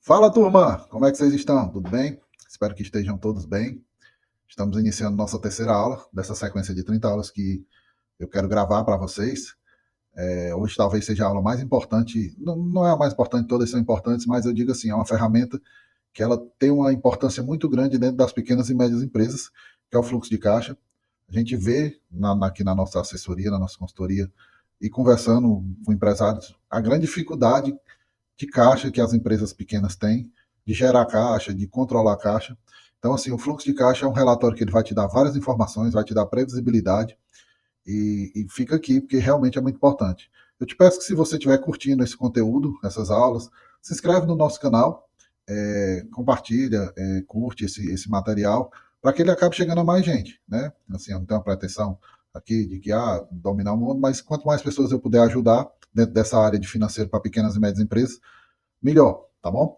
Fala, turma! Como é que vocês estão? Tudo bem? Espero que estejam todos bem. Estamos iniciando nossa terceira aula dessa sequência de 30 aulas que eu quero gravar para vocês. Hoje talvez seja a aula mais importante, não é a mais importante, todas são importantes, mas eu digo assim, é uma ferramenta que ela tem uma importância muito grande dentro das pequenas e médias empresas, que é o fluxo de caixa. A gente vê aqui na nossa assessoria, na nossa consultoria, e conversando com empresários, a grande dificuldade de caixa que as empresas pequenas têm, de gerar caixa, de controlar a caixa. Então, assim, o fluxo de caixa é um relatório que ele vai te dar várias informações, vai te dar previsibilidade e fica aqui porque realmente é muito importante. Eu te peço que se você estiver curtindo esse conteúdo, essas aulas, se inscreve no nosso canal, compartilha, curte esse material para que ele acabe chegando a mais gente, né? Assim, eu não tenho uma pretensão aqui de que dominar o mundo, mas quanto mais pessoas eu puder ajudar dentro dessa área de financeiro para pequenas e médias empresas, melhor, tá bom?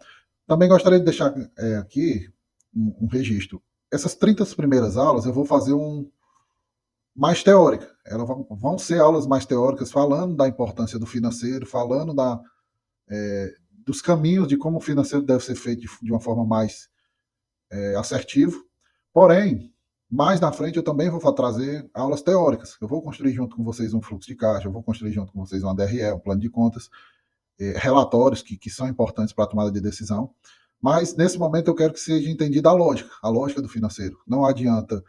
Também gostaria de deixar aqui um registro. Essas 30 primeiras aulas eu vou fazer mais teórica. Elas vão ser aulas mais teóricas, falando da importância do financeiro, falando dos caminhos de como o financeiro deve ser feito de uma forma mais assertiva. Porém, mais na frente eu também vou trazer aulas teóricas. Eu vou construir junto com vocês um fluxo de caixa, eu vou construir junto com vocês uma DRE, um plano de contas, relatórios que são importantes para a tomada de decisão. Mas nesse momento eu quero que seja entendida a lógica do financeiro. Não adianta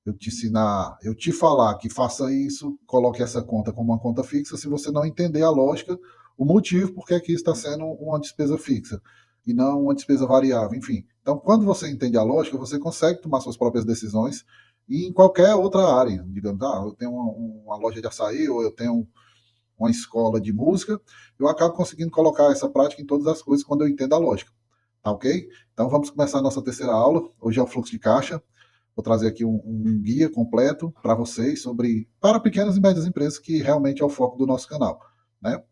eu te ensinar, eu te falar que faça isso, coloque essa conta como uma conta fixa, se você não entender a lógica, o motivo por que isso está sendo uma despesa fixa e não uma despesa variável, enfim. Então, quando você entende a lógica, você consegue tomar suas próprias decisões e em qualquer outra área. Digamos, eu tenho uma loja de açaí ou eu tenho uma escola de música, eu acabo conseguindo colocar essa prática em todas as coisas quando eu entendo a lógica. Tá ok? Então vamos começar a nossa terceira aula. Hoje é o fluxo de caixa. Vou trazer aqui um guia completo para vocês para pequenas e médias empresas, que realmente é o foco do nosso canal. Né?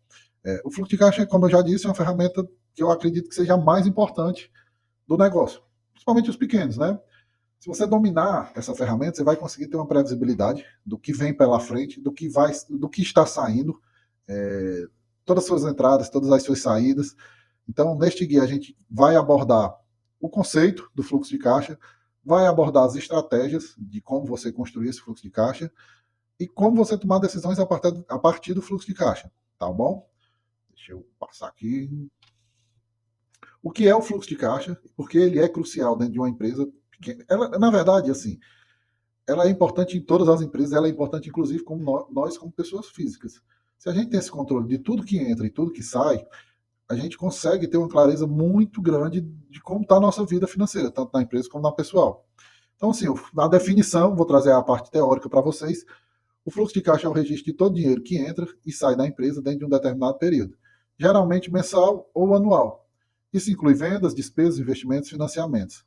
O fluxo de caixa, como eu já disse, é uma ferramenta que eu acredito que seja a mais importante do negócio, principalmente os pequenos. Né? Se você dominar essa ferramenta, você vai conseguir ter uma previsibilidade do que vem pela frente, do que está saindo, é, todas as suas entradas, todas as suas saídas. Então, neste guia, a gente vai abordar o conceito do fluxo de caixa, vai abordar as estratégias de como você construir esse fluxo de caixa e como você tomar decisões a partir do fluxo de caixa. Tá bom? Deixa eu passar aqui. O que é o fluxo de caixa? Porque ele é crucial dentro de uma empresa pequena. Na verdade, assim, ela é importante em todas as empresas, ela é importante inclusive como nós como pessoas físicas. Se a gente tem esse controle de tudo que entra e tudo que sai, a gente consegue ter uma clareza muito grande de como está a nossa vida financeira, tanto na empresa como na pessoal. Então, assim, na definição, vou trazer a parte teórica para vocês. O fluxo de caixa é o registro de todo dinheiro que entra e sai da empresa dentro de um determinado período, geralmente mensal ou anual. Isso inclui vendas, despesas, investimentos, financiamentos.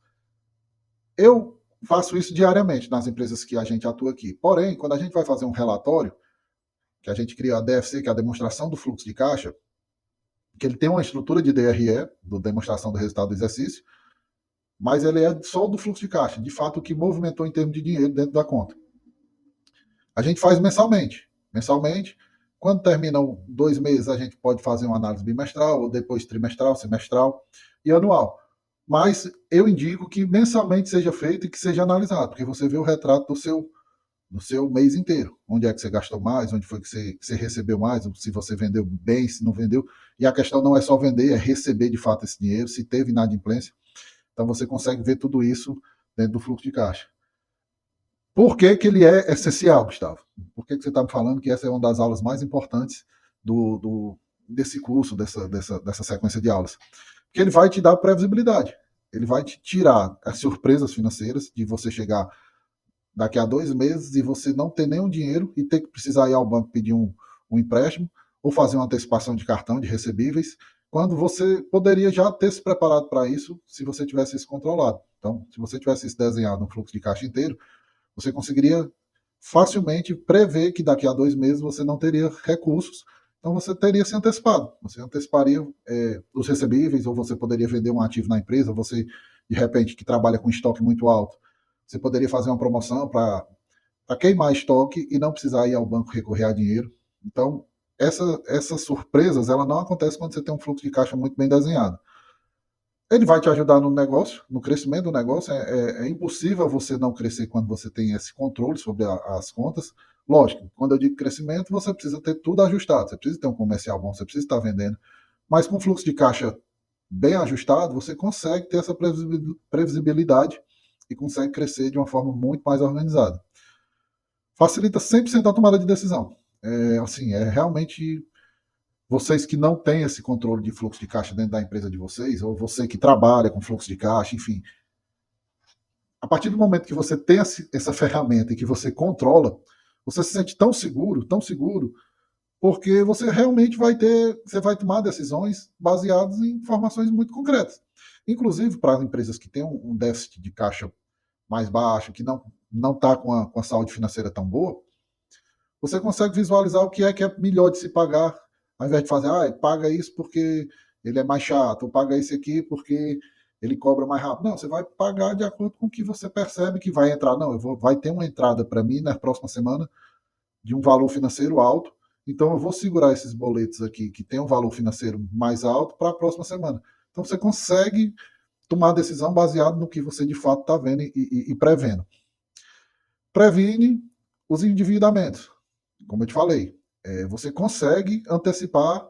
Eu faço isso diariamente nas empresas que a gente atua aqui. Porém, quando a gente vai fazer um relatório, que a gente cria a DFC, que é a demonstração do fluxo de caixa, que ele tem uma estrutura de DRE, do demonstração do resultado do exercício, mas ele é só do fluxo de caixa, de fato o que movimentou em termos de dinheiro dentro da conta. A gente faz mensalmente. Mensalmente, quando terminam 2 meses, a gente pode fazer uma análise bimestral, ou depois trimestral, semestral e anual. Mas eu indico que mensalmente seja feito e que seja analisado, porque você vê o retrato do seu mês inteiro. Onde é que você gastou mais, onde foi que você recebeu mais, se você vendeu bem, se não vendeu. E a questão não é só vender, é receber de fato esse dinheiro, se teve inadimplência. Então você consegue ver tudo isso dentro do fluxo de caixa. Por que, que ele é essencial, Gustavo? Por que você está me falando que essa é uma das aulas mais importantes desse curso, dessa sequência de aulas? Porque ele vai te dar previsibilidade. Ele vai te tirar as surpresas financeiras de você chegar daqui a 2 meses e você não ter nenhum dinheiro e ter que precisar ir ao banco pedir um empréstimo ou fazer uma antecipação de cartão de recebíveis, quando você poderia já ter se preparado para isso se você tivesse isso controlado. Então, se você tivesse isso desenhado no fluxo de caixa inteiro, você conseguiria facilmente prever que daqui a 2 meses você não teria recursos, então você teria se antecipado. Você anteciparia os recebíveis, ou você poderia vender um ativo na empresa, você, de repente, que trabalha com estoque muito alto, você poderia fazer uma promoção para queimar estoque e não precisar ir ao banco recorrer a dinheiro. Então, essas surpresas, ela não acontece quando você tem um fluxo de caixa muito bem desenhado. Ele vai te ajudar no negócio, no crescimento do negócio. É impossível você não crescer quando você tem esse controle sobre as contas. Lógico, quando eu digo crescimento, você precisa ter tudo ajustado. Você precisa ter um comercial bom, você precisa estar vendendo. Mas com fluxo de caixa bem ajustado, você consegue ter essa previsibilidade e consegue crescer de uma forma muito mais organizada. Facilita 100% a tomada de decisão. Assim, é realmente vocês que não têm esse controle de fluxo de caixa dentro da empresa de vocês, ou você que trabalha com fluxo de caixa, enfim, a partir do momento que você tem essa ferramenta e que você controla, você se sente tão seguro, porque você realmente você vai tomar decisões baseadas em informações muito concretas. Inclusive para as empresas que têm um déficit de caixa mais baixo, que não está com a saúde financeira tão boa, você consegue visualizar o que é melhor de se pagar, ao invés de fazer, paga isso porque ele é mais chato, ou paga esse aqui porque ele cobra mais rápido. Não, você vai pagar de acordo com o que você percebe que vai entrar. Não, vai ter uma entrada para mim na próxima semana de um valor financeiro alto, então eu vou segurar esses boletos aqui que tem um valor financeiro mais alto para a próxima semana. Então você consegue tomar a decisão baseado no que você de fato está vendo e prevendo. Previne os endividamentos. Como eu te falei, você consegue antecipar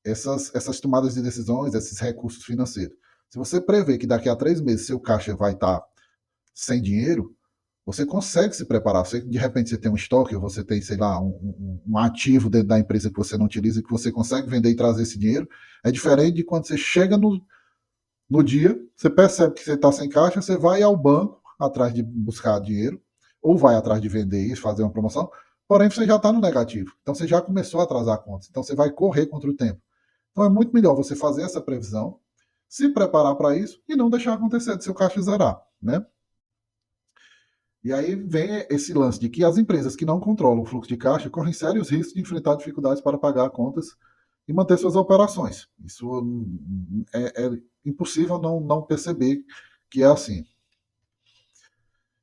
essas tomadas de decisões, esses recursos financeiros. Se você prevê que daqui a 3 meses seu caixa vai estar sem dinheiro, você consegue se preparar. Você, de repente você tem um estoque, ou você tem, sei lá, um ativo dentro da empresa que você não utiliza, que você consegue vender e trazer esse dinheiro. É diferente de quando você chega no dia, você percebe que você está sem caixa, você vai ao banco atrás de buscar dinheiro, ou vai atrás de vender isso, fazer uma promoção, porém você já está no negativo. Então você já começou a atrasar contas. Então você vai correr contra o tempo. Então é muito melhor você fazer essa previsão, se preparar para isso e não deixar acontecer de seu caixa zerar, né? E aí vem esse lance de que as empresas que não controlam o fluxo de caixa correm sérios riscos de enfrentar dificuldades para pagar contas e manter suas operações. Isso é impossível não perceber que é assim.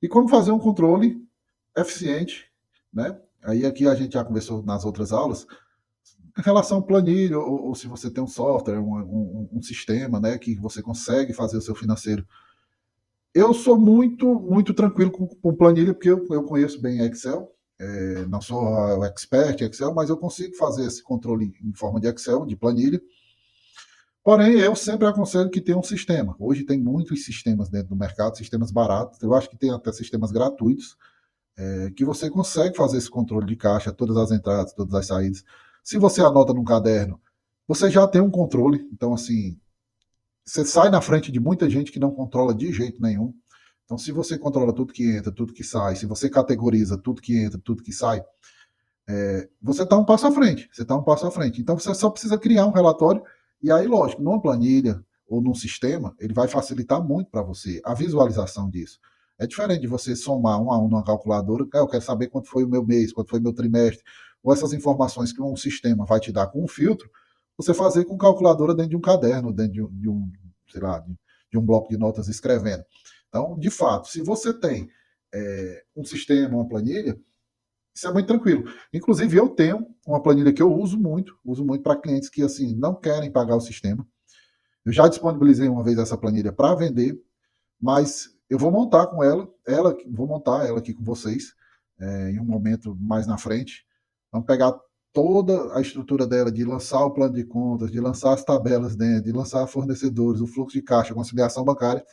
E como fazer um controle eficiente, né? Aí aqui a gente já conversou nas outras aulas, em relação ao planilha, ou se você tem um software, um sistema, né, que você consegue fazer o seu financeiro. Eu sou muito tranquilo com planilha, porque eu conheço bem Excel. Não sou o expert em Excel, mas eu consigo fazer esse controle em forma de Excel, de planilha. Porém, eu sempre aconselho que tenha um sistema. Hoje tem muitos sistemas dentro do mercado, sistemas baratos. Eu acho que tem até sistemas gratuitos, que você consegue fazer esse controle de caixa, todas as entradas, todas as saídas. Se você anota num caderno, você já tem um controle. Então, assim, você sai na frente de muita gente que não controla de jeito nenhum. Então, se você controla tudo que entra, tudo que sai, se você categoriza tudo que entra, tudo que sai, você está um passo à frente. Você está um passo à frente. Então, você só precisa criar um relatório. E aí, lógico, numa planilha ou num sistema, ele vai facilitar muito para você a visualização disso. É diferente de você somar um a um numa calculadora. Eu quero saber quanto foi o meu mês, quanto foi o meu trimestre, ou essas informações que um sistema vai te dar com um filtro, você fazer com calculadora dentro de um caderno, dentro de um sei lá, de um bloco de notas escrevendo. Então, de fato, se você tem um sistema, uma planilha, isso é muito tranquilo. Inclusive, eu tenho uma planilha que eu uso muito para clientes que assim não querem pagar o sistema. Eu já disponibilizei uma vez essa planilha para vender, mas eu vou montar com vou montar ela aqui com vocês em um momento mais na frente. Vamos pegar toda a estrutura dela de lançar o plano de contas, de lançar as tabelas dentro, de lançar fornecedores, o fluxo de caixa, a conciliação bancária.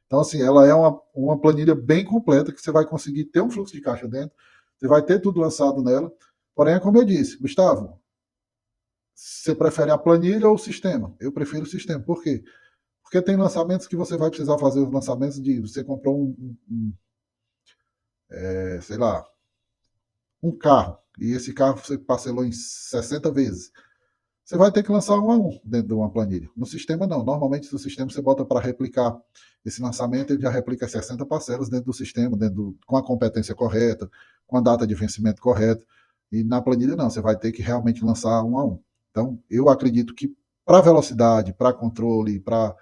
Então, assim, ela é uma planilha bem completa que você vai conseguir ter um fluxo de caixa dentro, você vai ter tudo lançado nela. Porém, é como eu disse, Gustavo, você prefere a planilha ou o sistema? Eu prefiro o sistema. Por quê? Porque tem lançamentos que você vai precisar fazer os lançamentos de. Você comprou sei lá, um carro, e esse carro você parcelou em 60 vezes. Você vai ter que lançar um a um dentro de uma planilha. No sistema, não. Normalmente, no sistema, você bota para replicar esse lançamento, ele já replica 60 parcelas dentro do sistema, com a competência correta, com a data de vencimento correta. E na planilha, não. Você vai ter que realmente lançar um a um. Então, eu acredito que para velocidade, para controle, para.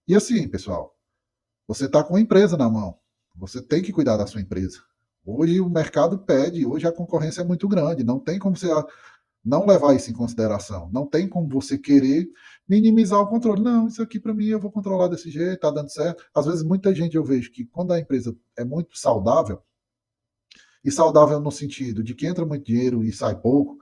E assim, pessoal, você está com a empresa na mão. Você tem que cuidar da sua empresa. Hoje o mercado pede, hoje a concorrência é muito grande. Não tem como você não levar isso em consideração. Não tem como você querer minimizar o controle. Não, isso aqui para mim eu vou controlar desse jeito, tá dando certo. Às vezes muita gente eu vejo que quando a empresa é muito saudável, e saudável no sentido de que entra muito dinheiro e sai pouco,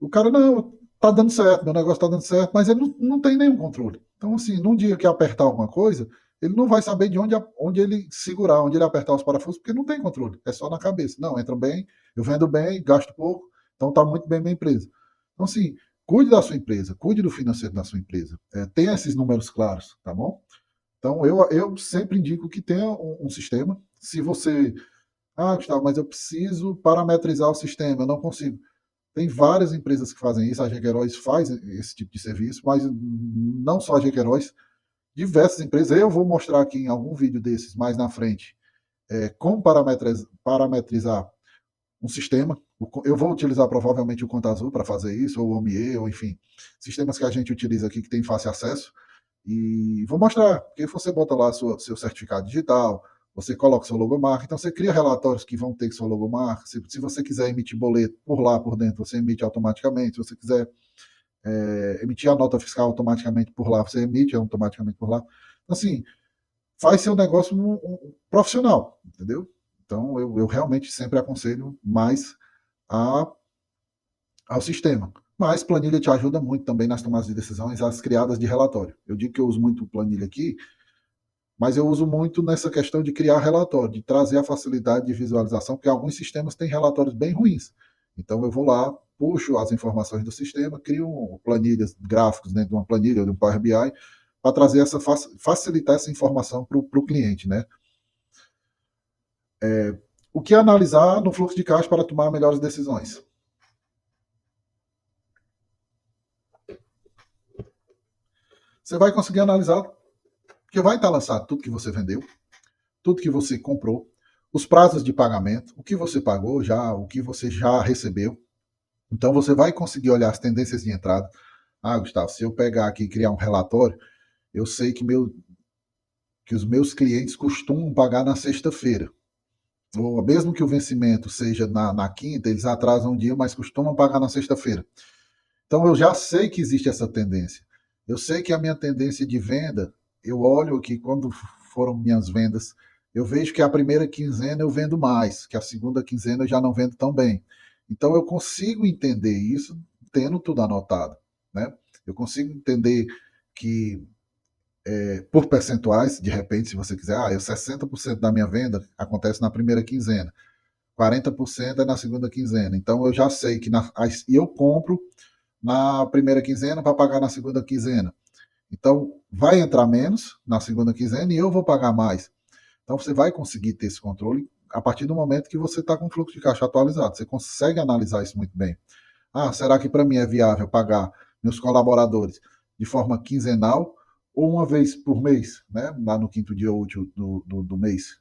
o cara não, tá dando certo, meu negócio tá dando certo, mas ele não tem nenhum controle. Então, assim, num dia que apertar alguma coisa, ele não vai saber de onde ele segurar, onde ele apertar os parafusos, porque não tem controle, é só na cabeça. Não, entra bem, eu vendo bem, gasto pouco, então tá muito bem minha empresa. Então, assim, cuide da sua empresa, cuide do financeiro da sua empresa, tenha esses números claros, tá bom? Então, eu sempre indico que tenha um sistema. Se você, Gustavo, mas eu preciso parametrizar o sistema, eu não consigo. Tem várias empresas que fazem isso, a Jaqueróis faz esse tipo de serviço, mas não só a Jaqueróis, diversas empresas. Eu vou mostrar aqui em algum vídeo desses mais na frente como parametrizar um sistema. Eu vou utilizar provavelmente o Conta Azul para fazer isso, ou o OMIE, ou enfim, sistemas que a gente utiliza aqui que tem fácil acesso. E vou mostrar, porque você bota lá seu certificado digital, você coloca seu logomarca, então você cria relatórios que vão ter seu logomarca. Se você quiser emitir boleto por lá, por dentro, você emite automaticamente. Se você quiser emitir a nota fiscal automaticamente por lá, você emite automaticamente por lá. Então, assim, faz seu negócio profissional, entendeu? Então, eu realmente sempre aconselho mais a, ao sistema. Mas planilha te ajuda muito também nas tomadas de decisões, as criadas de relatório. Eu digo que eu uso muito planilha aqui, mas eu uso muito nessa questão de criar relatório, de trazer a facilidade de visualização, porque alguns sistemas têm relatórios bem ruins. Então eu vou lá, puxo as informações do sistema, crio planilhas, gráficos dentro de uma planilha, de um Power BI, para trazer facilitar essa informação para o cliente, né? O que analisar no fluxo de caixa para tomar melhores decisões? Você vai conseguir analisar, porque vai estar lançado tudo que você vendeu, tudo que você comprou, os prazos de pagamento, o que você pagou já, o que você já recebeu. Então você vai conseguir olhar as tendências de entrada. Gustavo, se eu pegar aqui e criar um relatório, eu sei que os meus clientes costumam pagar na sexta-feira. Ou mesmo que o vencimento seja na quinta, eles atrasam um dia, mas costumam pagar na sexta-feira. Então eu já sei que existe essa tendência. Eu sei que a minha tendência de venda, eu olho aqui quando foram minhas vendas, eu vejo que a primeira quinzena eu vendo mais, que a segunda quinzena eu já não vendo tão bem. Então eu consigo entender isso tendo tudo anotado, né? Eu consigo entender que por percentuais, de repente, se você quiser, 60% da minha venda acontece na primeira quinzena, 40% é na segunda quinzena. Então eu já sei que e eu compro na primeira quinzena para pagar na segunda quinzena. Então, vai entrar menos na segunda quinzena e eu vou pagar mais. Então, você vai conseguir ter esse controle a partir do momento que você está com o fluxo de caixa atualizado. Você consegue analisar isso muito bem. Será que para mim é viável pagar meus colaboradores de forma quinzenal ou uma vez por mês, né? Lá no quinto dia útil do mês?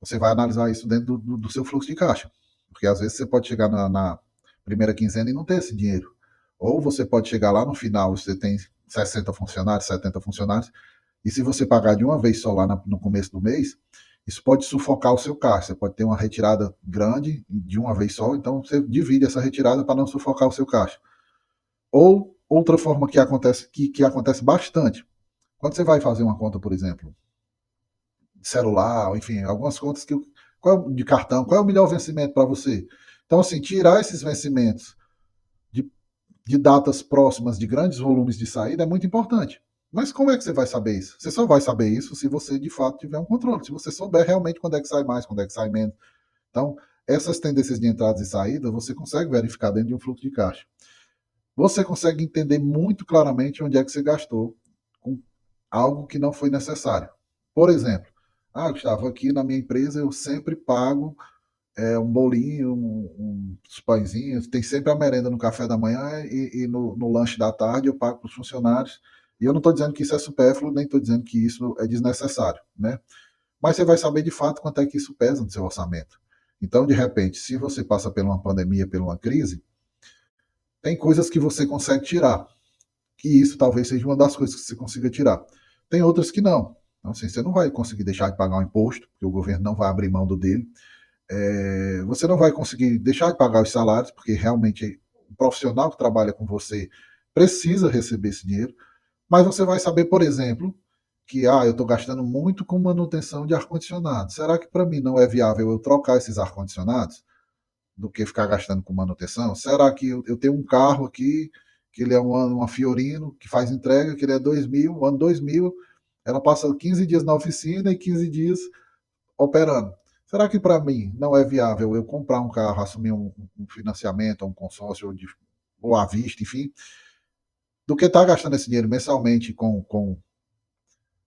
Você vai analisar isso dentro do seu fluxo de caixa. Porque às vezes você pode chegar na primeira quinzena e não ter esse dinheiro. Ou você pode chegar lá no final, você tem 60 funcionários, 70 funcionários, e se você pagar de uma vez só lá no começo do mês, isso pode sufocar o seu caixa. Você pode ter uma retirada grande de uma vez só, então você divide essa retirada para não sufocar o seu caixa. Ou outra forma que acontece bastante, quando você vai fazer uma conta, por exemplo, de celular, enfim, algumas contas de cartão, qual é o melhor vencimento para você? Então, assim, tirar esses vencimentos de, de datas próximas de grandes volumes de saída é muito importante. Mas como é que você vai saber isso? Você só vai saber isso se você de fato tiver um controle, se você souber realmente quando é que sai mais, quando é que sai menos. Então, essas tendências de entradas e saídas você consegue verificar dentro de um fluxo de caixa. Você consegue entender muito claramente onde é que você gastou com algo que não foi necessário. Por exemplo, Gustavo, aqui na minha empresa eu sempre pago um bolinho, uns pãezinhos, tem sempre a merenda no café da manhã e no lanche da tarde eu pago para os funcionários. E eu não estou dizendo que isso é supérfluo, nem estou dizendo que isso é desnecessário, né? Mas você vai saber de fato quanto é que isso pesa no seu orçamento. Então, de repente, se você passa por uma pandemia, por uma crise, tem coisas que você consegue tirar. E isso talvez seja uma das coisas que você consiga tirar. Tem outras que não. Então, assim, você não vai conseguir deixar de pagar um imposto, porque o governo não vai abrir mão do dele. Você não vai conseguir deixar de pagar os salários, porque realmente o profissional que trabalha com você precisa receber esse dinheiro, mas você vai saber, por exemplo, que eu estou gastando muito com manutenção de ar-condicionado. Será que para mim não é viável eu trocar esses ar-condicionados do que ficar gastando com manutenção? Será que eu tenho um carro aqui, que ele é uma Fiorino, que faz entrega, que ele é 2000, o ano 2000, ela passa 15 dias na oficina e 15 dias operando. Será que para mim não é viável eu comprar um carro, assumir um financiamento, um consórcio ou à vista, enfim, do que estar gastando esse dinheiro mensalmente com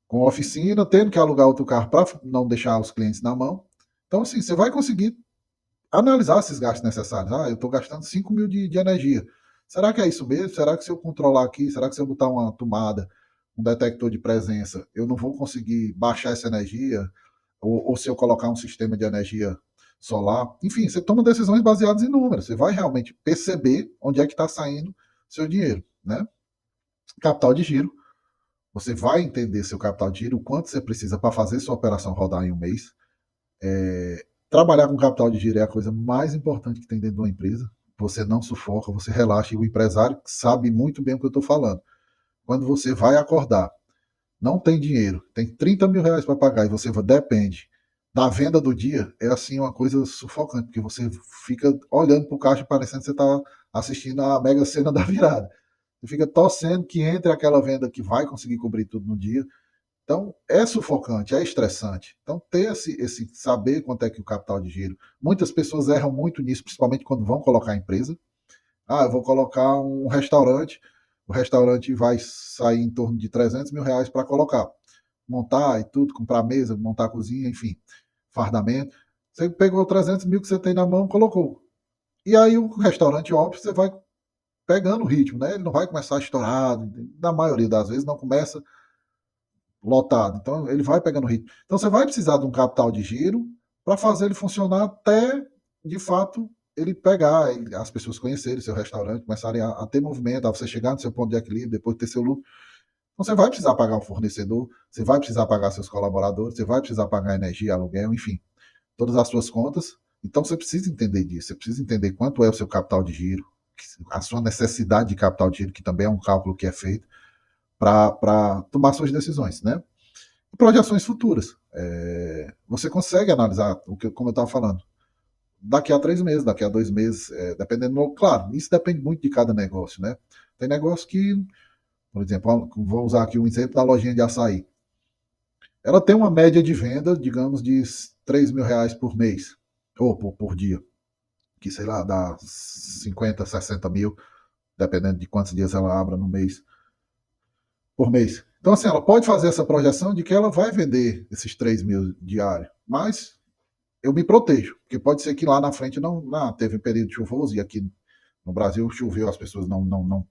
oficina, tendo que alugar outro carro para não deixar os clientes na mão? Então, assim, você vai conseguir analisar esses gastos necessários. Eu estou gastando 5 mil de energia. Será que é isso mesmo? Será que se eu controlar aqui, será que se eu botar uma tomada, um detector de presença, eu não vou conseguir baixar essa energia? Ou se eu colocar um sistema de energia solar? Enfim, você toma decisões baseadas em números. Você vai realmente perceber onde é que está saindo seu dinheiro, né? Capital de giro. Você vai entender seu capital de giro, o quanto você precisa para fazer sua operação rodar em um mês. Trabalhar com capital de giro é a coisa mais importante que tem dentro de uma empresa. Você não sufoca, você relaxa. E o empresário sabe muito bem o que eu estou falando. Quando você vai acordar, não tem dinheiro, tem 30 mil reais para pagar e você depende da venda do dia, é assim uma coisa sufocante, porque você fica olhando para o caixa parecendo que você está assistindo a mega cena da virada. Você fica torcendo que entre aquela venda que vai conseguir cobrir tudo no dia. Então, é sufocante, é estressante. Então, ter esse saber quanto é que o capital de giro. Muitas pessoas erram muito nisso, principalmente quando vão colocar a empresa. Eu vou colocar um restaurante, o restaurante vai sair em torno de 300 mil reais para colocar. Montar e tudo, comprar mesa, montar a cozinha, enfim, fardamento. Você pegou 300 mil que você tem na mão, colocou. E aí o restaurante, óbvio, você vai pegando o ritmo, né? Ele não vai começar estourado, na maioria das vezes não começa lotado. Então ele vai pegando ritmo. Então você vai precisar de um capital de giro para fazer ele funcionar até, de fato, ele pegar, as pessoas conhecerem seu restaurante, começarem a ter movimento, a você chegar no seu ponto de equilíbrio, depois ter seu lucro. Então você vai precisar pagar um fornecedor, você vai precisar pagar seus colaboradores, você vai precisar pagar energia, aluguel, enfim, todas as suas contas. Então você precisa entender disso, você precisa entender quanto é o seu capital de giro, a sua necessidade de capital de giro, que também é um cálculo que é feito para tomar suas decisões, né? Projeções futuras. Você consegue analisar, como eu estava falando, daqui a 3 meses, daqui a 2 meses, dependendo, claro, isso depende muito de cada negócio, né? Tem negócio que, por exemplo, vou usar aqui um exemplo da lojinha de açaí. Ela tem uma média de venda, digamos, de 3 mil reais por mês, ou por dia, que sei lá, dá 50, 60 mil, dependendo de quantos dias ela abra no mês, por mês. Então, assim, ela pode fazer essa projeção de que ela vai vender esses 3 mil diários, mas eu me protejo, porque pode ser que lá na frente não teve um período chuvoso e aqui no Brasil choveu, as pessoas não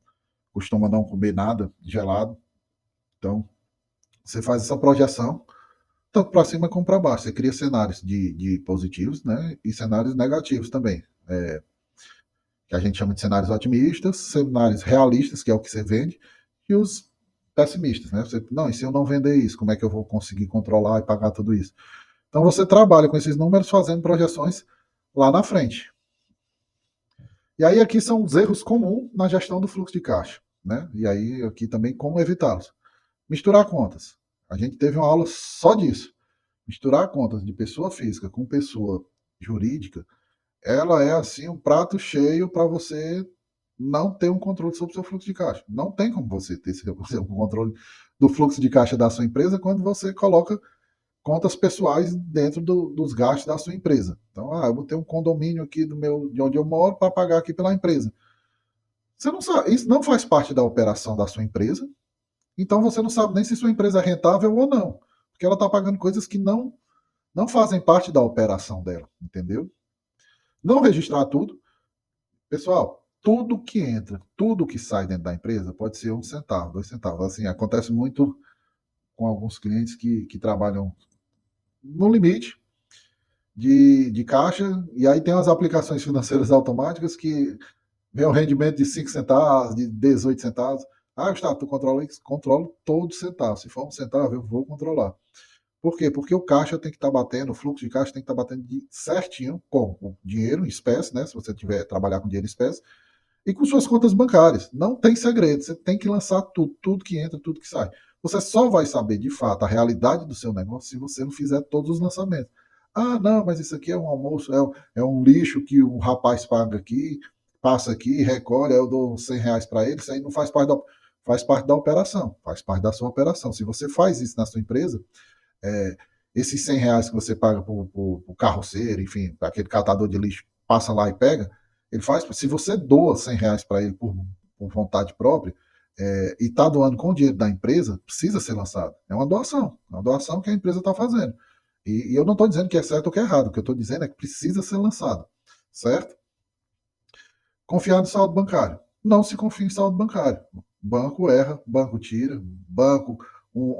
costumam não comer nada gelado. Então, você faz essa projeção tanto para cima como para baixo. Você cria cenários de positivos, né, e cenários negativos também. Que a gente chama de cenários otimistas, cenários realistas, que é o que você vende, e os pessimistas, né? Não, e se eu não vender isso, como é que eu vou conseguir controlar e pagar tudo isso? Então você trabalha com esses números fazendo projeções lá na frente. E aí aqui são os erros comuns na gestão do fluxo de caixa, né? E aí aqui também como evitá-los. Misturar contas. A gente teve uma aula só disso. Misturar contas de pessoa física com pessoa jurídica, ela é assim um prato cheio para você não ter um controle sobre o seu fluxo de caixa. Não tem como você ter um controle do fluxo de caixa da sua empresa quando você coloca contas pessoais dentro dos gastos da sua empresa. Então, eu vou ter um condomínio aqui de onde eu moro para pagar aqui pela empresa. Você não sabe, isso não faz parte da operação da sua empresa, então você não sabe nem se sua empresa é rentável ou não, porque ela está pagando coisas que não fazem parte da operação dela, entendeu? Não registrar tudo. Pessoal, tudo que entra, tudo que sai dentro da empresa pode ser 1 centavo, 2 centavos. Assim, acontece muito com alguns clientes que trabalham no limite de caixa, e aí tem as aplicações financeiras automáticas que vem um rendimento de 5 centavos, de 18 centavos. Gustavo, tu controla isso? Controlo todo centavo. Se for 1 centavo, eu vou controlar. Por quê? Porque o caixa tem que estar batendo, o fluxo de caixa tem que estar batendo certinho com o dinheiro em espécie, né? Se você tiver trabalhar com dinheiro em espécie, e com suas contas bancárias. Não tem segredo, você tem que lançar tudo, tudo que entra, tudo que sai. Você só vai saber de fato a realidade do seu negócio se você não fizer todos os lançamentos. Ah, não, mas isso aqui é um almoço, é um lixo que o rapaz paga aqui, passa aqui, recolhe, eu dou R$ 100 para ele, isso aí não faz parte da operação, faz parte da sua operação. Se você faz isso na sua empresa, é, esses R$ 100 que você paga para o carroceiro, enfim, para aquele catador de lixo, passa lá e pega, ele faz. Se você doa R$ 100 para ele por vontade própria, e está doando com o dinheiro da empresa, precisa ser lançado. É uma doação que a empresa está fazendo. E eu não estou dizendo que é certo ou que é errado, o que eu estou dizendo é que precisa ser lançado, certo? Confiar no saldo bancário. Não se confia em saldo bancário. Banco erra, banco tira, banco,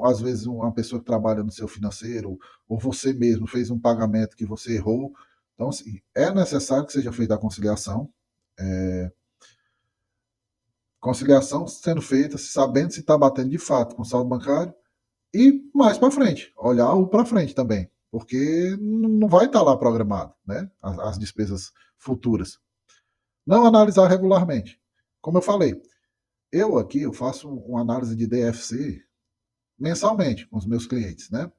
às vezes uma pessoa que trabalha no seu financeiro, ou você mesmo fez um pagamento que você errou. Então, assim, é necessário que seja feita a conciliação. É, conciliação sendo feita, sabendo se está batendo de fato com o saldo bancário, e mais para frente, olhar o para frente também, porque não vai estar lá programado, né? As despesas futuras. Não analisar regularmente. Como eu falei, eu aqui eu faço uma análise de DFC mensalmente com os meus clientes, né?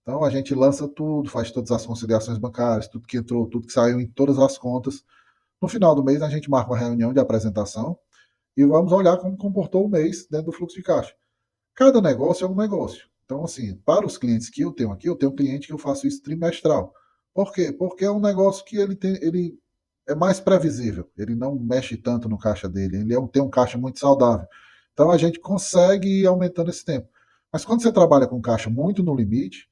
Então a gente lança tudo, faz todas as conciliações bancárias, tudo que entrou, tudo que saiu em todas as contas. No final do mês a gente marca uma reunião de apresentação e vamos olhar como comportou o mês dentro do fluxo de caixa. Cada negócio é um negócio. Então, assim, para os clientes que eu tenho aqui, eu tenho um cliente que eu faço isso trimestral. Por quê? Porque é um negócio que ele é mais previsível. Ele não mexe tanto no caixa dele. Tem um caixa muito saudável. Então, a gente consegue ir aumentando esse tempo. Mas quando você trabalha com caixa muito no limite,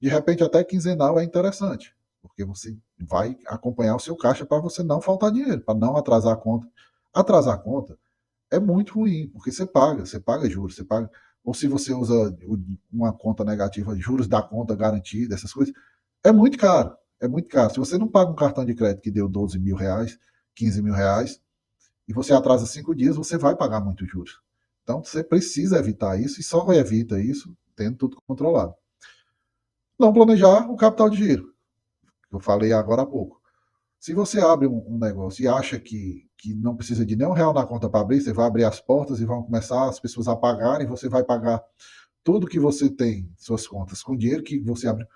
de repente até quinzenal é interessante. Porque você vai acompanhar o seu caixa para você não faltar dinheiro, para não atrasar a conta. Atrasar a conta é muito ruim, porque você paga juros, você paga. Ou se você usa uma conta negativa, juros da conta garantida, essas coisas, é muito caro. É muito caro. Se você não paga um cartão de crédito que deu R$ 12.000, R$ 15.000, e você atrasa 5 dias, você vai pagar muito juros. Então você precisa evitar isso e só evita isso tendo tudo controlado. Não planejar o capital de giro, que eu falei agora há pouco. Se você abre um negócio e acha que não precisa de nenhum real na conta para abrir, você vai abrir as portas e vão começar as pessoas a pagarem, você vai pagar tudo que você tem, suas contas, com dinheiro que você abre.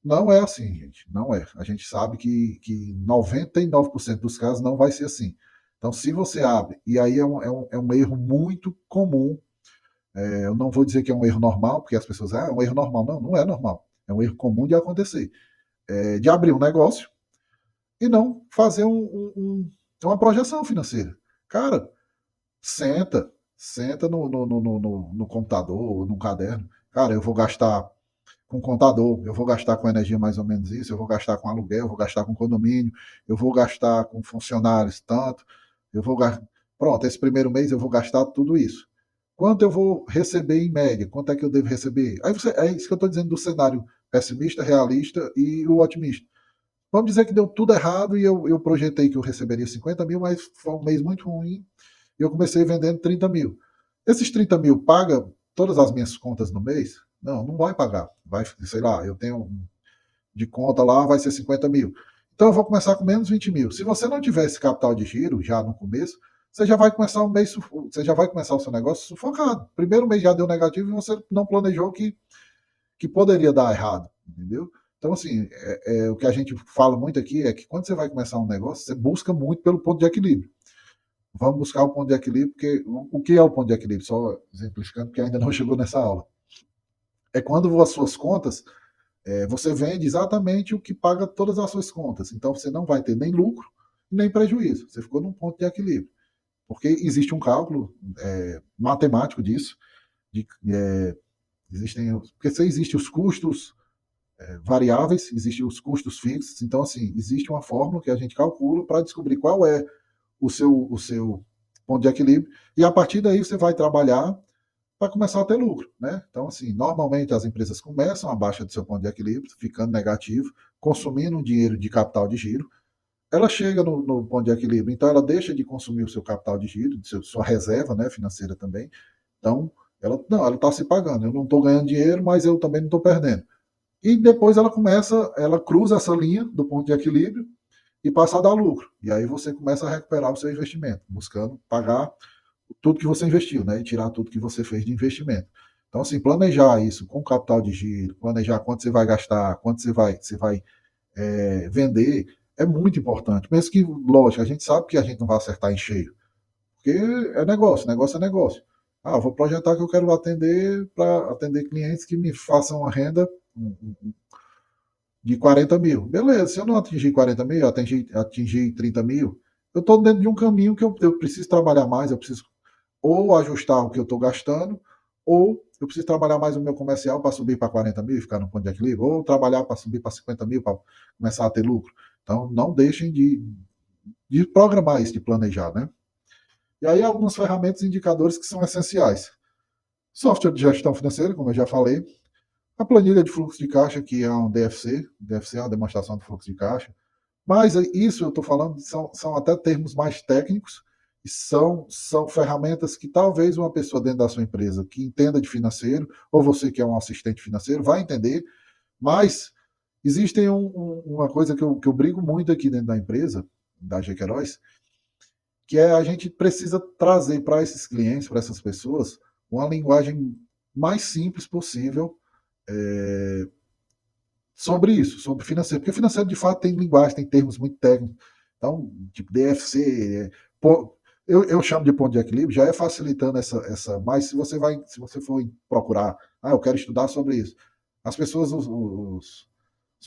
Não é assim, gente. Não é. A gente sabe que 99% dos casos não vai ser assim. Então, se você abre, e aí é um erro muito comum, eu não vou dizer que é um erro normal, porque as pessoas, é um erro normal. Não, não é normal. É um erro comum de acontecer. De abrir um negócio e não fazer uma projeção financeira. Cara, senta no computador, no caderno. Cara, eu vou gastar com contador, eu vou gastar com energia mais ou menos isso, eu vou gastar com aluguel, eu vou gastar com condomínio, eu vou gastar com funcionários tanto, eu vou gastar. Pronto, esse primeiro mês eu vou gastar tudo isso. Quanto eu vou receber em média? Quanto é que eu devo receber? É isso que eu estou dizendo do cenário pessimista, realista e o otimista. Vamos dizer que deu tudo errado e eu projetei que eu receberia 50 mil, mas foi um mês muito ruim e eu comecei vendendo 30 mil. Esses 30 mil paga todas as minhas contas no mês? Não, não vai pagar. Vai, sei lá, eu tenho de conta lá, vai ser 50 mil. Então eu vou começar com menos 20 mil. Se você não tiver esse capital de giro já no começo, você já vai começar você já vai começar o seu negócio sufocado. Primeiro mês já deu negativo e você não planejou que poderia dar errado, entendeu? Então, assim, o que a gente fala muito aqui é que quando você vai começar um negócio, você busca muito pelo ponto de equilíbrio. Vamos buscar o ponto de equilíbrio, porque o que é o ponto de equilíbrio? Só exemplificando, porque ainda não chegou nessa aula. É quando as suas contas, você vende exatamente o que paga todas as suas contas. Então, você não vai ter nem lucro, nem prejuízo. Você ficou num ponto de equilíbrio. Porque existe um cálculo matemático disso, de, porque se existem os custos variáveis, existem os custos fixos. Então, assim, existe uma fórmula que a gente calcula para descobrir qual é o seu ponto de equilíbrio, e a partir daí você vai trabalhar para começar a ter lucro, né? Então, assim, normalmente as empresas começam abaixo do seu ponto de equilíbrio, ficando negativo, consumindo um dinheiro de capital de giro, ela chega no ponto de equilíbrio, então ela deixa de consumir o seu capital de giro, sua reserva, né, financeira também. Então, ela está se pagando. Eu não estou ganhando dinheiro, mas eu também não estou perdendo. e depois ela cruza essa linha do ponto de equilíbrio e passa a dar lucro. E aí você começa a recuperar o seu investimento, buscando pagar tudo que você investiu, né? E tirar tudo que você fez de investimento. Então, assim, planejar isso com capital de giro, planejar quanto você vai gastar, quanto você vai vender, é muito importante. Mesmo que, lógico, a gente sabe que a gente não vai acertar em cheio, porque é negócio é negócio. Ah, vou projetar que eu quero atender para atender clientes que me façam uma renda de 40 mil. Beleza, se eu não atingir 40 mil, atingir 30 mil, eu estou dentro de um caminho que eu preciso trabalhar mais, eu preciso ou ajustar o que eu estou gastando, ou eu preciso trabalhar mais o meu comercial para subir para 40 mil e ficar no ponto de equilíbrio, ou trabalhar para subir para 50 mil para começar a ter lucro. Então, não deixem de programar isso, de planejar, né? E aí, algumas ferramentas e indicadores que são essenciais. Software de gestão financeira, como eu já falei, a planilha de fluxo de caixa, que é um DFC é uma demonstração de fluxo de caixa, mas isso eu estou falando são até termos mais técnicos e são ferramentas que talvez uma pessoa dentro da sua empresa que entenda de financeiro, ou você que é um assistente financeiro, vai entender, mas existem uma coisa que eu brigo muito aqui dentro da empresa, da Jequeróis, que é a gente precisa trazer para esses clientes, para essas pessoas, uma linguagem mais simples possível é, sobre isso, sobre financeiro. Porque financeiro, de fato, tem linguagem, tem termos muito técnicos. Então, tipo DFC, eu chamo de ponto de equilíbrio, já é facilitando mas se você for procurar, eu quero estudar sobre isso. As pessoas, os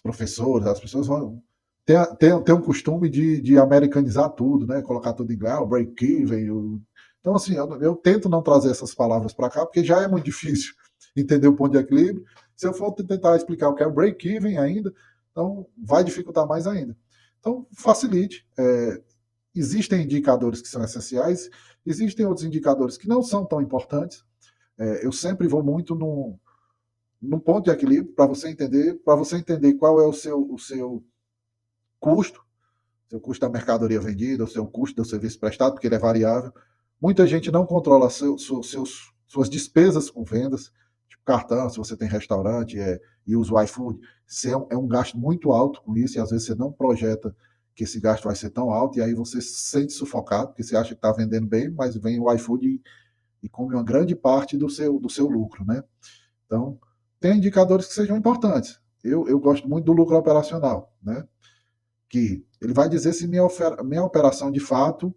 professores, as pessoas vão ter um costume de americanizar tudo, né? Colocar tudo em inglês, o break-even. Então, assim, eu tento não trazer essas palavras para cá, porque já é muito difícil entender o ponto de equilíbrio. Se eu for tentar explicar o que é o break-even ainda, então vai dificultar mais ainda. Então, facilite. Existem indicadores que são essenciais, existem outros indicadores que não são tão importantes. Eu sempre vou muito num ponto de equilíbrio para você entender qual é o seu custo, seu custo da mercadoria vendida, o seu custo do serviço prestado, porque ele é variável. Muita gente não controla suas despesas com vendas, tipo cartão, se você tem restaurante e usa o iFood, é um gasto muito alto com isso, e às vezes você não projeta que esse gasto vai ser tão alto, e aí você se sente sufocado, porque você acha que está vendendo bem, mas vem o iFood e come uma grande parte do seu lucro, né? Então, tem indicadores que sejam importantes. Eu gosto muito do lucro operacional, né? Que ele vai dizer se minha operação de fato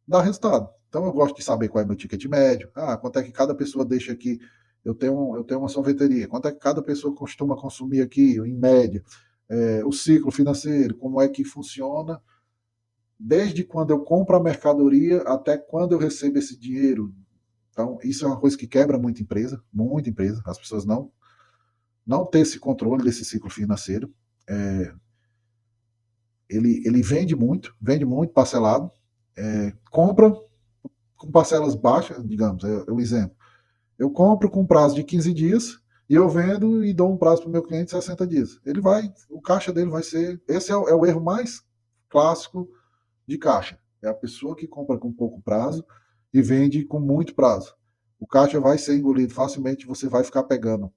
dá resultado. Então eu gosto de saber qual é meu ticket médio, quanto é que cada pessoa deixa aqui. Eu tenho uma sorveteria, quanto é que cada pessoa costuma consumir aqui, em média, o ciclo financeiro, como é que funciona, desde quando eu compro a mercadoria até quando eu recebo esse dinheiro. Então, isso é uma coisa que quebra muita empresa, as pessoas não ter esse controle desse ciclo financeiro. É, ele vende muito parcelado, compra com parcelas baixas, digamos, é um exemplo. Eu compro com prazo de 15 dias e eu vendo e dou um prazo para o meu cliente de 60 dias. O caixa dele vai ser, esse é o erro mais clássico de caixa. É a pessoa que compra com pouco prazo e vende com muito prazo. O caixa vai ser engolido facilmente, você vai ficar pegando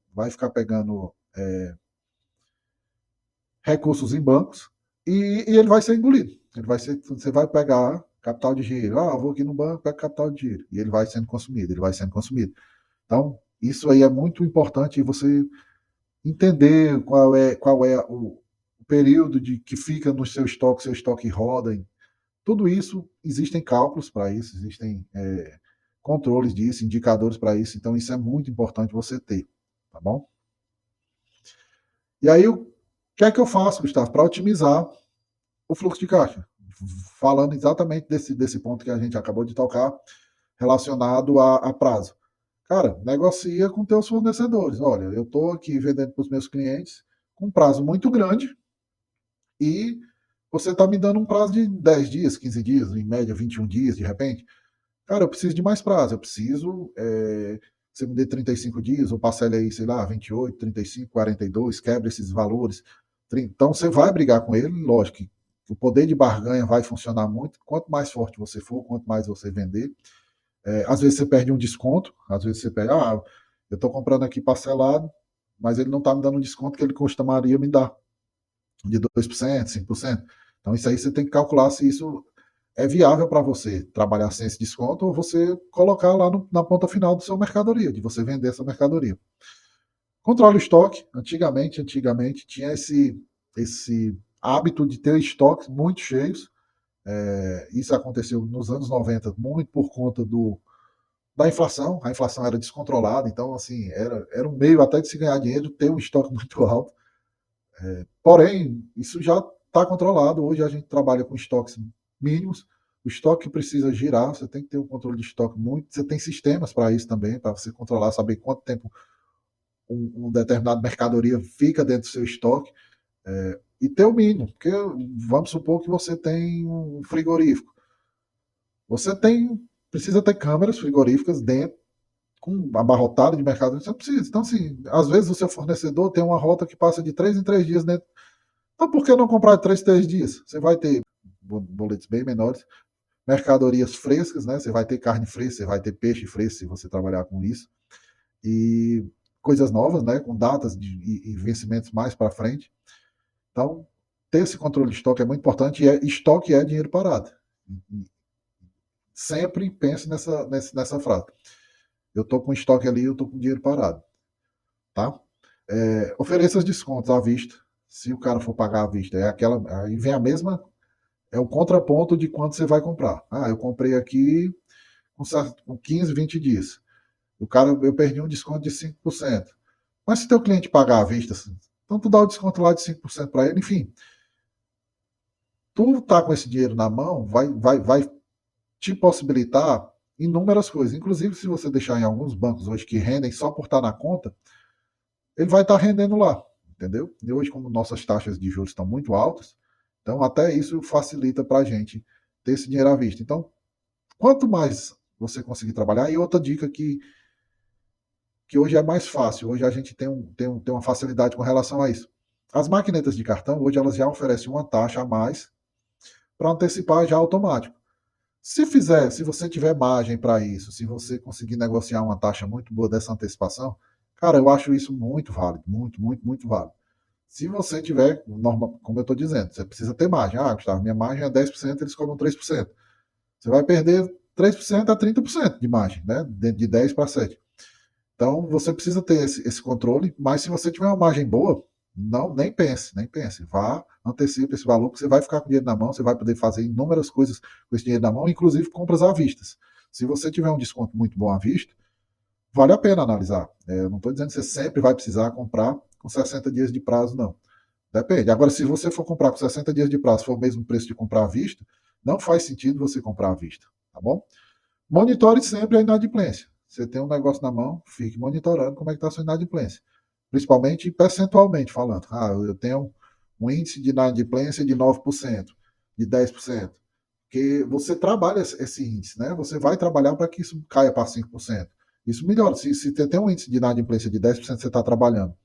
recursos em bancos e ele vai ser engolido. Você vai pegar capital de giro. Eu vou aqui no banco, pego capital de giro. E ele vai sendo consumido, ele vai sendo consumido. Então, isso aí é muito importante você entender qual é o período de que fica no seu estoque roda. Tudo isso, existem cálculos para isso, existem controles disso, indicadores para isso. Então, isso é muito importante você ter, tá bom? E aí, o que é que eu faço, Gustavo, para otimizar o fluxo de caixa? Falando exatamente desse ponto que a gente acabou de tocar, relacionado a prazo. Cara, negocia com teus fornecedores. Olha, eu estou aqui vendendo para os meus clientes com um prazo muito grande e você está me dando um prazo de 10 dias, 15 dias, em média 21 dias, de repente. Cara, eu preciso de mais prazo. Eu preciso que você me dê 35 dias, ou parcele aí, sei lá, 28, 35, 42, quebre esses valores. Então você vai brigar com ele, lógico que o poder de barganha vai funcionar muito. Quanto mais forte você for, quanto mais você vender, às vezes você perde um desconto, às vezes você perde, eu estou comprando aqui parcelado, mas ele não está me dando um desconto que ele costumaria me dar, de 2%, 5%. Então, isso aí você tem que calcular se isso é viável para você trabalhar sem esse desconto ou você colocar lá na ponta final do seu mercadoria, de você vender essa mercadoria. Controle o estoque. Antigamente tinha esse hábito de ter estoques muito cheios. Isso aconteceu nos anos 90, muito por conta da inflação. A inflação era descontrolada, então assim era um meio até de se ganhar dinheiro ter um estoque muito alto. Porém, isso já está controlado. Hoje a gente trabalha com estoques mínimos. O estoque precisa girar, você tem que ter um controle de estoque muito. Você tem sistemas para isso também, para você controlar, saber quanto tempo um determinado mercadoria fica dentro do seu estoque. E ter o mínimo, porque vamos supor que você tem um frigorífico. Você precisa ter câmeras frigoríficas dentro, com abarrotado de mercado. Você precisa. Então, assim, às vezes o seu fornecedor tem uma rota que passa de 3 em 3 dias dentro. Então, por que não comprar de 3 em 3 dias? Você vai ter boletos bem menores, mercadorias frescas, né? Você vai ter carne fresca, você vai ter peixe fresco se você trabalhar com isso. E coisas novas, né? Com datas e vencimentos mais para frente. Então, ter esse controle de estoque é muito importante e estoque é dinheiro parado. Sempre pense nessa frase. Eu estou com estoque ali, eu estou com dinheiro parado. Tá? Ofereça descontos à vista. Se o cara for pagar à vista, aí vem a mesma, é o contraponto de quanto você vai comprar. Eu comprei aqui com 15, 20 dias. Eu perdi um desconto de 5%. Mas se teu cliente pagar à vista, então tu dá o desconto lá de 5% para ele, enfim. Tu tá com esse dinheiro na mão, vai te possibilitar inúmeras coisas. Inclusive, se você deixar em alguns bancos hoje que rendem só por estar na conta, ele vai estar rendendo lá, entendeu? E hoje, como nossas taxas de juros estão muito altas, então até isso facilita para a gente ter esse dinheiro à vista. Então, quanto mais você conseguir trabalhar, e outra dica que hoje é mais fácil, hoje a gente tem uma facilidade com relação a isso. As maquinetas de cartão, hoje elas já oferecem uma taxa a mais para antecipar já automático. Se você tiver margem para isso, se você conseguir negociar uma taxa muito boa dessa antecipação, cara, eu acho isso muito válido, muito, muito, muito válido. Se você tiver, como eu estou dizendo, você precisa ter margem. Gustavo, minha margem é 10%, eles cobram 3%. Você vai perder 3% a 30% de margem, né? De 10 para 7. Então, você precisa ter esse controle, mas se você tiver uma margem boa, não, nem pense, nem pense. Vá, antecipe esse valor, que você vai ficar com o dinheiro na mão, você vai poder fazer inúmeras coisas com esse dinheiro na mão, inclusive compras à vista. Se você tiver um desconto muito bom à vista, vale a pena analisar. Eu não estou dizendo que você sempre vai precisar comprar com 60 dias de prazo, não. Depende. Agora, se você for comprar com 60 dias de prazo, for o mesmo preço de comprar à vista, não faz sentido você comprar à vista, tá bom? Monitore sempre a inadimplência. Você tem um negócio na mão, fique monitorando como é que está a sua inadimplência. Principalmente percentualmente falando. Eu tenho um índice de inadimplência de 9%, de 10%. Porque você trabalha esse índice, né? Você vai trabalhar para que isso caia para 5%. Isso melhora. Se você tem um índice de inadimplência de 10%, você está trabalhando.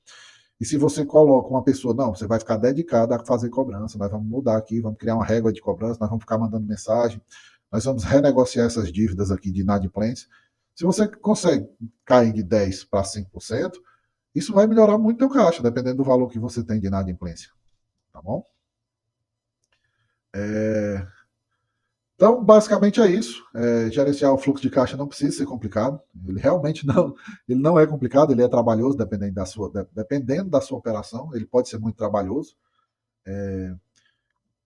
E se você coloca uma pessoa, não, você vai ficar dedicado a fazer cobrança, nós vamos mudar aqui, vamos criar uma régua de cobrança, nós vamos ficar mandando mensagem, nós vamos renegociar essas dívidas aqui de inadimplência. Se você consegue cair de 10 para 5%, isso vai melhorar muito o teu caixa, dependendo do valor que você tem de inadimplência. Tá bom? Então, basicamente é isso. Gerenciar o fluxo de caixa não precisa ser complicado. Ele realmente não, ele não é complicado, ele é trabalhoso dependendo da sua operação, ele pode ser muito trabalhoso.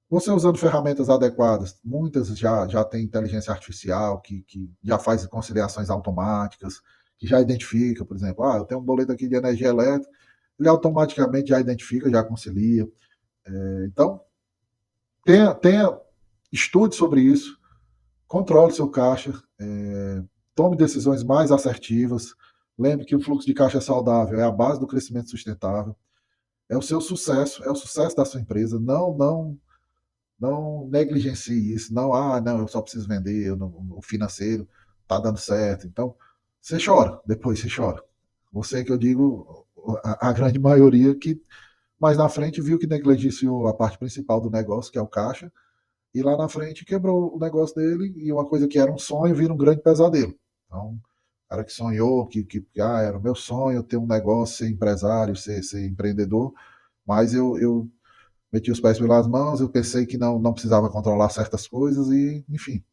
Você usando ferramentas adequadas, muitas já tem inteligência artificial que já faz conciliações automáticas, que já identifica, por exemplo, eu tenho um boleto aqui de energia elétrica, ele automaticamente já identifica, já concilia. Então, estude sobre isso, controle seu caixa, tome decisões mais assertivas. Lembre que o fluxo de caixa saudável é a base do crescimento sustentável, é o seu sucesso, é o sucesso da sua empresa. Não negligencie isso. Não, eu só preciso vender, o financeiro está dando certo. Então, você chora, depois você chora. Você que eu digo, a grande maioria que mais na frente viu que negligenciou a parte principal do negócio, que é o caixa, e lá na frente quebrou o negócio dele e uma coisa que era um sonho vira um grande pesadelo. Então, cara que sonhou, era o meu sonho ter um negócio, ser empresário, ser empreendedor, mas eu meti os pés pelas mãos, eu pensei que não precisava controlar certas coisas e, enfim,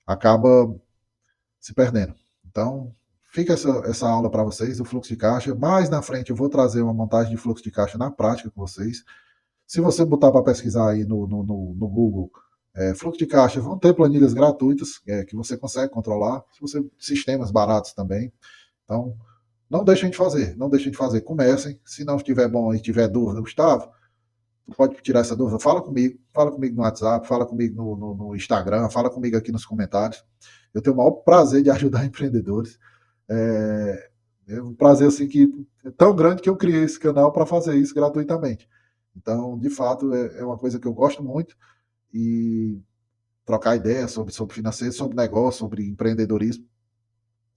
acaba se perdendo. Então, fica essa aula para vocês, o fluxo de caixa. Mais na frente eu vou trazer uma montagem de fluxo de caixa na prática com vocês. Se você botar para pesquisar aí no Google, fluxo de caixa, vão ter planilhas gratuitas que você consegue controlar, se você, sistemas baratos também. Então, não deixem de fazer, não deixem de fazer. Comecem. Se não estiver bom e tiver dúvida, Gustavo, tu pode tirar essa dúvida, fala comigo no WhatsApp, fala comigo no Instagram, fala comigo aqui nos comentários. Eu tenho o maior prazer de ajudar empreendedores. É um prazer assim que é tão grande que eu criei esse canal para fazer isso gratuitamente. Então, de fato, é uma coisa que eu gosto muito e trocar ideias sobre financeiro, sobre negócio, sobre empreendedorismo.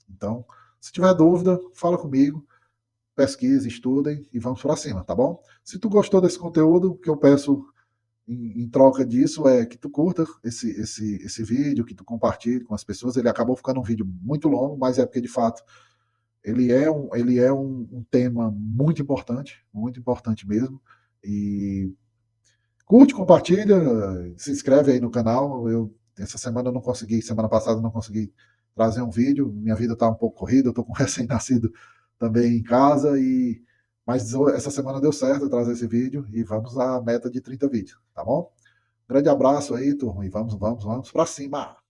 Então, se tiver dúvida, fala comigo, pesquise, estudem e vamos para cima, tá bom? Se tu gostou desse conteúdo, o que eu peço em troca disso é que tu curta esse vídeo, que tu compartilhe com as pessoas. Ele acabou ficando um vídeo muito longo, mas é porque, de fato, ele é um tema muito importante mesmo. E curte, compartilha, se inscreve aí no canal. Essa semana eu não consegui, semana passada eu não consegui trazer um vídeo. Minha vida está um pouco corrida, eu estou com um recém-nascido também em casa, mas essa semana deu certo eu trazer esse vídeo e vamos à meta de 30 vídeos, tá bom? Grande abraço aí, turma, e vamos para cima!